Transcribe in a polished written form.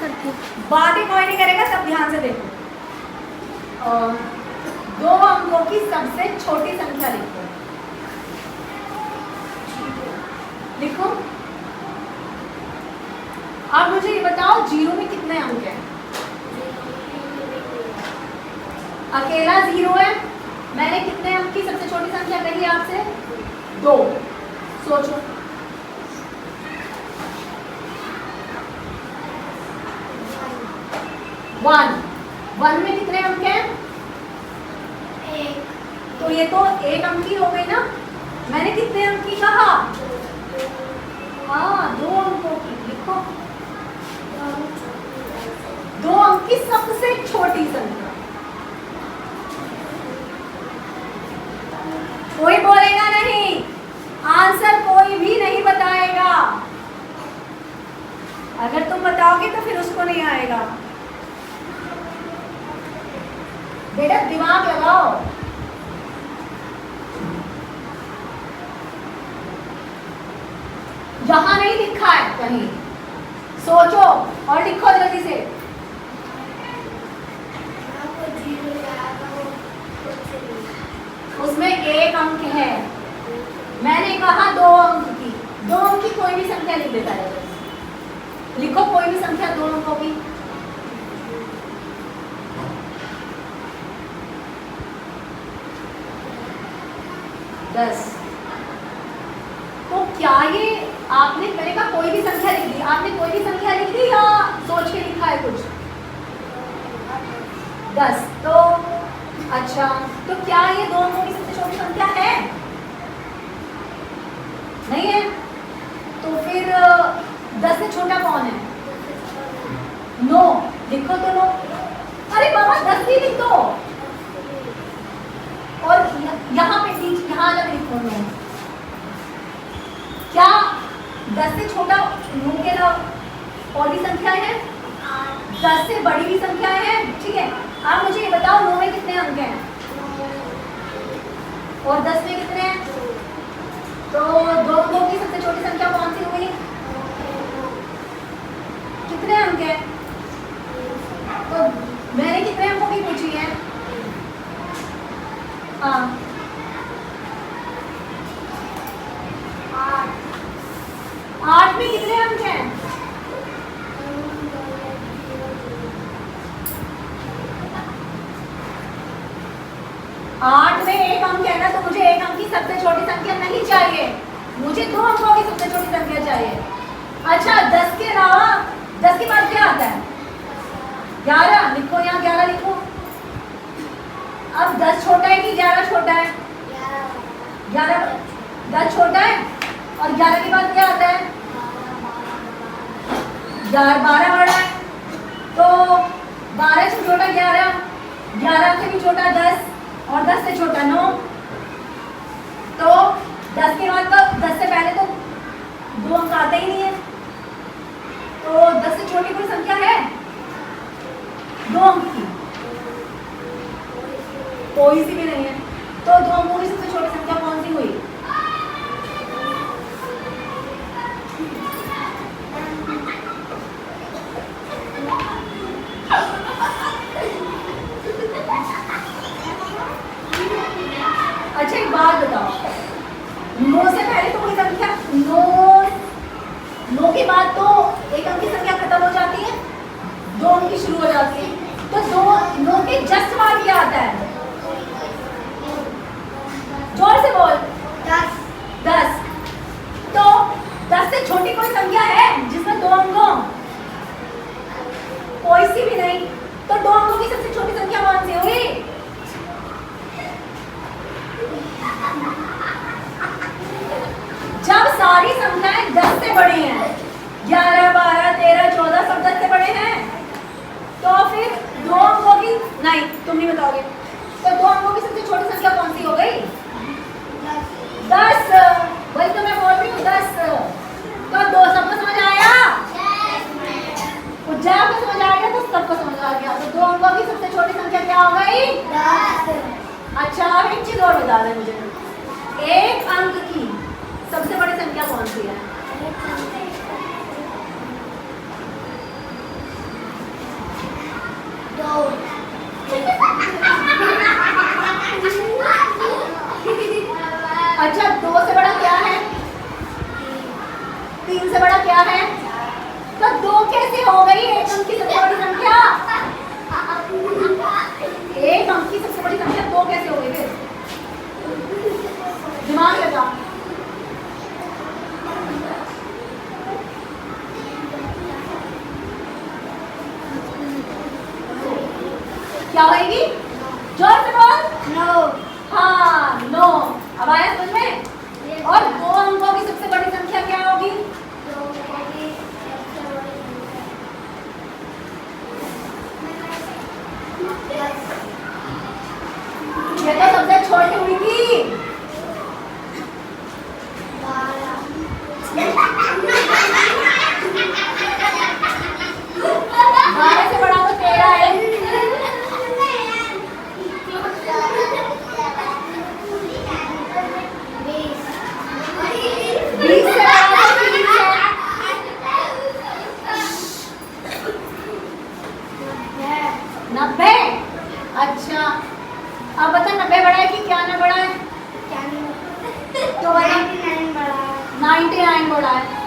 करती। बात ही कोई नहीं करेगा, सब ध्यान से देखो। 2 अंकों की सबसे छोटी संख्या लिखो। लिखो। अब मुझे ये बताओ, 0 में कितने अंक हैं? अकेला 0 है। मैंने कितने अंक की सबसे छोटी संख्या कही आपसे? 2। सोचो। 1 में कितने अंक हैं? 1। तो ये तो 1 अंक की हो गई ना। मैंने कितने अंक की कहा? हाँ, 2 अंकों की। लिखो। 2 अंक की सबसे छोटी संख्या। कोई बोलेगा नहीं, आंसर कोई भी नहीं बताएगा। अगर तुम बताओगे तो फिर उसको नहीं आएगा। बेटा दिमाग लगाओ। यहां नहीं लिखा है कहीं, सोचो और लिखो जल्दी से। उसमें 1 अंक है। मैंने कहा 2 अंक की। 2 अंक की कोई भी संख्या लिख देता है। लिखो कोई भी संख्या 2 अंकों की। 10। तो क्या ये आपने, मैंने कहा कोई भी संख्या लिख दी, आपने कोई भी संख्या लिख दी या सोच के लिखा है कुछ? 10। तो अच्छा, तो क्या ये 2 अंकों की सबसे छोटी संख्या है? नहीं है। तो फिर 10 से छोटा कौन है? 9। लिखो तो 9। अरे बाबा 10 भी लिख दो। और यहाँ पे बीच, यहाँ अलग लिखो 9। क्या 10 से छोटा 9 के अलावा और भी संख्याएं हैं? 10 से बड़ी भी संख्याएं हैं। ठीक है, आप मुझे ये बताओ 9 में कितने अंक हैं और 10 में कितने हैं? तो 2 अंकों की सबसे छोटी संख्या कौन सी हुई? कितने अंक हैं? तो मैंने कितने अंकों की पूछी है? हाँ, 8 में कितने अंक हैं? 8 में 1 अंक है ना, तो मुझे 1 अंक की सबसे छोटी संख्या नहीं चाहिए, मुझे 2 अंकों की सबसे छोटी संख्या चाहिए। अच्छा, 10 के अलावा 10 के बाद क्या आता है? 11। लिखो, यहाँ 11 लिखो। अब 10 छोटा है कि 11 छोटा है? 11। 10 छोटा है और 11 के बाद क्या आता है? 12 बड़ा है। तो 12 से छोटा 11, 11 से भी छोटा 10 और 10 से छोटा 9। तो 10 के बाद तो 10 से पहले तो 2 अंक आते ही नहीं है। तो 10 से छोटी कोई संख्या है 2 अंक की? कोई सी भी नहीं है। तो 2 अंकों की सबसे छोटी संख्या कौन सी हुई? अच्छा, एक बात बताओ, 9 से पहले तो कोई संख्या 9 के बाद तो 1 अंक की संख्या खत्म हो जाती है, 2 अंक की शुरू हो जाती है। तो 9 के जस्ट बाद क्या आता है? जोर से बोल। 10। तो 10 से छोटी कोई संख्या है जिसमें 2 अंक हो? कोई सी भी नहीं। तो 2 अंकों की सबसे छोटी संख्या कौन सी हुई? जब सारी संख्याएं 10 से बड़ी हैं, 11, 12, 13, 14 सब 10 से बड़े हैं, तो फिर 2 अंकों की, नहीं तुम नहीं बताओगे, तो 2 अंकों की सबसे छोटी संख्या कौन सी हो गई? 10। वही तो मैं बोल रही हूँ, 10। तो 2 सबको समझ आया? कुछ को समझ आ गया तो सबको समझ आ गया। तो 2 अंकों की सबसे छोटी संख्या क्या हो गई? 10। अच्छा, अब एक चीज और बता दें मुझे, 1 अंक की सबसे बड़ी संख्या कौन सी है? अच्छा, 2 से बड़ा क्या है? 3 से बड़ा क्या है? तो 2 कैसे हो गई एक अंक की सबसे बड़ी संख्या? एक अंक की सबसे बड़ी संख्या 2 कैसे हो गई फिर? दिमाग लगा। क्या होगी? जोर से बोल। 9। हाँ, 9। अब आया समझ में? और 2 अंकों की सबसे बड़ी संख्या क्या होगी? ये तो सबसे छोटी हुई। 12 से बड़ा तो 13 है। 20 से बड़ा तो 30 है। 90। अच्छा, अब बता 90 बड़ा है कि क्या ना बड़ा है? तो 99 बड़ा है। 99 बड़ा है।